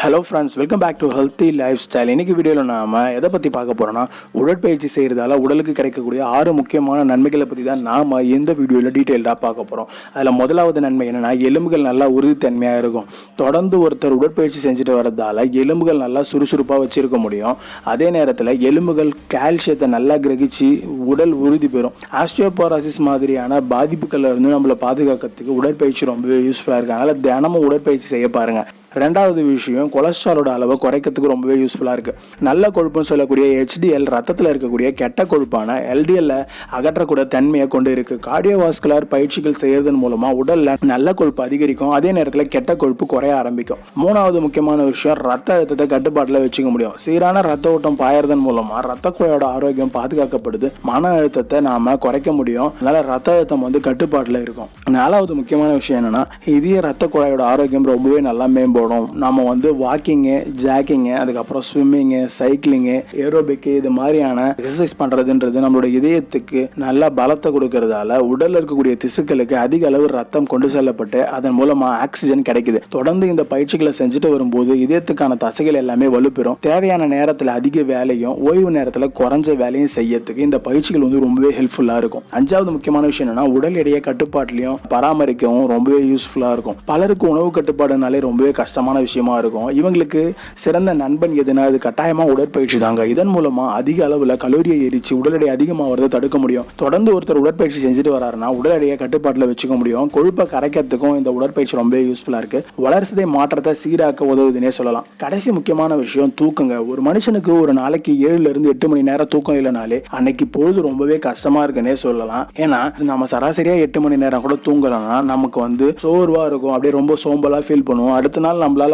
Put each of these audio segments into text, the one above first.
Hello friends, welcome back to healthy lifestyle. இன்றைக்கி வீடியோவில் நாம் எதை பற்றி பார்க்க போகிறோன்னா, உடற்பயிற்சி செய்கிறதால உடலுக்கு கிடைக்கக்கூடிய 6 முக்கியமான நன்மைகளை பற்றி தான் நாம் இந்த வீடியோவில் டீட்டெயில்டாக பார்க்க போகிறோம். அதில் முதலாவது நன்மை என்னென்னா, எலும்புகள் நல்லா உறுதித்தன்மையாக இருக்கும். தொடர்ந்து ஒருத்தர் உடற்பயிற்சி செஞ்சுட்டு வரதால எலும்புகள் நல்லா சுறுசுறுப்பாக வச்சுருக்க முடியும். அதே நேரத்தில் எலும்புகள் கால்சியத்தை நல்லா கிரகிச்சு உடல் உறுதி பெறும். ஆஸ்டியோபோரோசிஸ் மாதிரியான பாதிப்புகளில் இருந்து நம்மளை பாதுகாக்கிறதுக்கு உடற்பயிற்சி ரொம்பவே யூஸ்ஃபுல்லாக இருக்குது. அதனால் தினமும் உடற்பயிற்சி செய்ய பாருங்கள். ரெண்டாவது விஷயம், கொலஸ்ட்ராலோட அளவை குறைக்கிறதுக்கு ரொம்பவே யூஸ்ஃபுல்லாக இருக்குது. நல்ல கொழுப்புன்னு சொல்லக்கூடிய HDL ரத்தத்தில் இருக்கக்கூடிய கெட்ட கொழுப்பான LDL அகற்றக்கூடிய தன்மையை கொண்டு இருக்குது. கார்டியோவாஸ்குலர் பயிற்சிகள் செய்கிறதன் மூலமாக உடலில் நல்ல கொழுப்பு அதிகரிக்கும். அதே நேரத்தில் கெட்ட கொழுப்பு குறைய ஆரம்பிக்கும். மூணாவது முக்கியமான விஷயம், ரத்த அழுத்தத்தை கட்டுப்பாட்டில் வச்சுக்க முடியும். சீரான ரத்த ஓட்டம் பாயறதன் மூலமாக ரத்த குழாயோட ஆரோக்கியம் பாதுகாக்கப்படுது. மன அழுத்தத்தை நாம் குறைக்க முடியும். அதனால் ரத்த அழுத்தம் கட்டுப்பாட்டில் இருக்கும். நாலாவது முக்கியமான விஷயம் என்னென்னா, இதய ரத்த குழாயோட ஆரோக்கியம் ரொம்பவே நல்லா மேம்படும். நம்ம வாக்கிங்கு, ஜாக்கிங்கு, அதுக்கப்புறம் ஸ்விம்மிங்கு, சைக்கிளிங்கு, ஏரோபிக்கு இது மாதிரியான எக்ஸசைஸ் பண்ணுறதுன்றது நம்மளோட இதயத்துக்கு நல்ல பலத்தை கொடுக்கறதால உடலில் இருக்கக்கூடிய திசுக்களுக்கு அதிக அளவு ரத்தம் கொண்டு செல்லப்பட்டு அதன் மூலமாக ஆக்சிஜன் கிடைக்குது. தொடர்ந்து இந்த பயிற்சிகளை செஞ்சுட்டு வரும்போது இதயத்துக்கான தசைகள் எல்லாமே வலுப்பெறும். தேவையான நேரத்தில் அதிக வேலையும் ஓய்வு நேரத்தில் குறைஞ்ச வேலையும் செய்யறதுக்கு இந்த பயிற்சிகள் ரொம்பவே ஹெல்ப்ஃபுல்லாக இருக்கும். அஞ்சாவது முக்கியமான விஷயம் என்னன்னா, உடல் எடையை கட்டுப்பாட்டிலையும் பராமரிக்கவும் ரொம்பவே யூஸ்ஃபுல்லாக இருக்கும். பலருக்கு உணவு கட்டுப்பாடுனாலே ரொம்பவே கஷ்டமான விஷயமா இருக்கும். இவங்களுக்கு சிறந்த நண்பன் எதுனா அது கட்டாயமா உடற்பயிற்சி தாங்க. இதன் மூலமா அதிக அளவுல கலோரியை எரிச்சு உடல் எடை அதிகமாகிறத தடுக்க முடியும். தொடர்ந்து ஒருத்தர் உடற்பயிற்சி செஞ்சுட்டு வராருன்னா உடல் எடையை கட்டுப்பாட்டில் வச்சுக்க முடியும். கொழுப்பை கரைக்கிறதுக்கும் இந்த உடற்பயிற்சி ரொம்ப யூஸ்ஃபுல்லா இருக்கு. வளர்சிதை மாற்றத்தை சீராக்க உதவுதுன்னே சொல்லலாம். கடைசி முக்கியமான விஷயம், தூக்கங்க. ஒரு மனுஷனுக்கு ஒரு நாளைக்கு 7 இருந்து 8 மணி நேரம் தூக்கம் இல்லைனாலே அன்னைக்கு பொழுது ரொம்பவே கஷ்டமா இருக்குன்னே சொல்லலாம். ஏன்னா நம்ம சராசரியா 8 மணி நேரம் கூட தூங்கலன்னா நமக்கு சோர்வா இருக்கும். அப்படியே ரொம்ப சோம்பலா ஃபீல் பண்ணுவோம். அடுத்த நாள் நம்மளால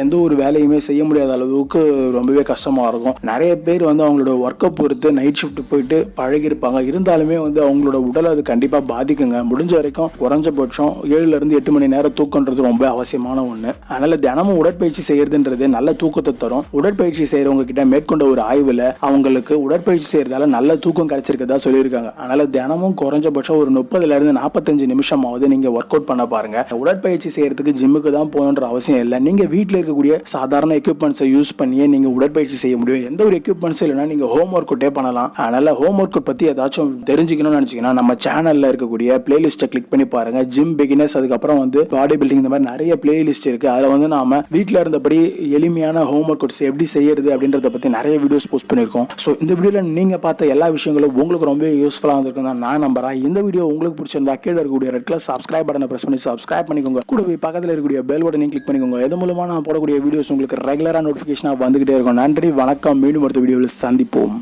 எந்த ஒரு வேலையுமே செய்ய முடியாத அளவுக்கு ரொம்பவே கஷ்டமா இருக்கும். நிறைய பேர் அவங்களோட ஒர்க்கை பொறுத்து நைட் ஷிஃப்ட் போயிட்டு பழகி இருப்பாங்க. இருந்தாலுமே அவங்களோட உடலை அது கண்டிப்பா பாதிக்குங்க. முடிஞ்ச வரைக்கும் குறைஞ்சபட்சம் 7 இருந்து 8 மணி நேரம் தூக்கம்ன்றது ரொம்ப அவசியமான ஒண்ணு. அதனால தினமும் உடற்பயிற்சி செய்யறதுன்றது நல்ல தூக்கத்தை தரும். உடற்பயிற்சி செய்யறவங்க கிட்ட மேற்கொண்ட ஒரு ஆய்வுல அவங்களுக்கு உடற்பயிற்சி செய்யறதால நல்ல தூக்கம் கிடைச்சிருக்கதா சொல்லியிருக்காங்க. அதனால தினமும் குறைஞ்சபட்சம் ஒரு 30 இருந்து 45 நிமிஷமாவது நீங்க ஒர்க் அவுட் பண்ண பாருங்க. உடற்பயிற்சி செய்யறதுக்கு ஜிம்முக்கு தான் போகணுன்ற அவசியம் இல்லை. நீங்க வீட்டில் இருக்கக்கூடிய சாதாரண எக்யூப்மெண்ட்ஸை யூஸ் பண்ணியே நீங்க உடற்பயிற்சி செய்ய முடியும். எந்த ஒரு எக்யூப்மெண்ட்ஸ் இல்லைன்னா நீங்க ஹோம் ஒர்க் அவுட்டே பண்ணலாம். அதனால ஹோம் ஒர்க் அவுட் பத்தி ஏதாச்சும் தெரிஞ்சுக்கணும்னு நினைச்சீங்கன்னா நம்ம சேனல்ல இருக்கக்கூடிய பிளேலிஸ்ட்டை கிளிக் பண்ணி பாருங்க. ஜிம் பிகினர்ஸ், அதுக்கப்புறம் பாடி பில்டிங், இந்த மாதிரி நிறைய பிளேலிஸ்ட் இருக்கு. அதில் நாம வீட்டில் இருந்தபடி எளிமையான ஹோம் ஒர்க் அவுட்ஸ் எப்படி செய்யறது அப்படின்றத பத்தி நிறைய வீடியோஸ் போஸ்ட் பண்ணியிருக்கோம். ஸோ இந்த வீடியோல நீங்க பார்த்த எல்லா விஷயங்களும் உங்களுக்கு ரொம்ப யூஸ்ஃபுல்லாக இருந்திருக்கும் தான் நான் நம்புறேன். இந்த வீடியோ உங்களுக்கு பிடிச்சிருந்தா கீழே இருக்கக்கூடிய ரெட் கலர் சப்ஸ்கிரைப் பட்டனை பிரஸ் பண்ணி சப்ஸ்கிரைப் பண்ணிக்கோங்க. கூடவே பக்கத்தில் இருக்கக்கூடிய பெல் பட்டனை கிளிக் பண்ணிக்கோங்க. இது மூலமா நான் போடக்கூடிய வீடியோஸ் உங்களுக்கு ரெகுலரா நோட்டிபிகேஷனா வந்துகிட்டே இருக்கும். நன்றி, வணக்கம். மீண்டும் அடுத்த வீடியோவில் சந்திப்போம்.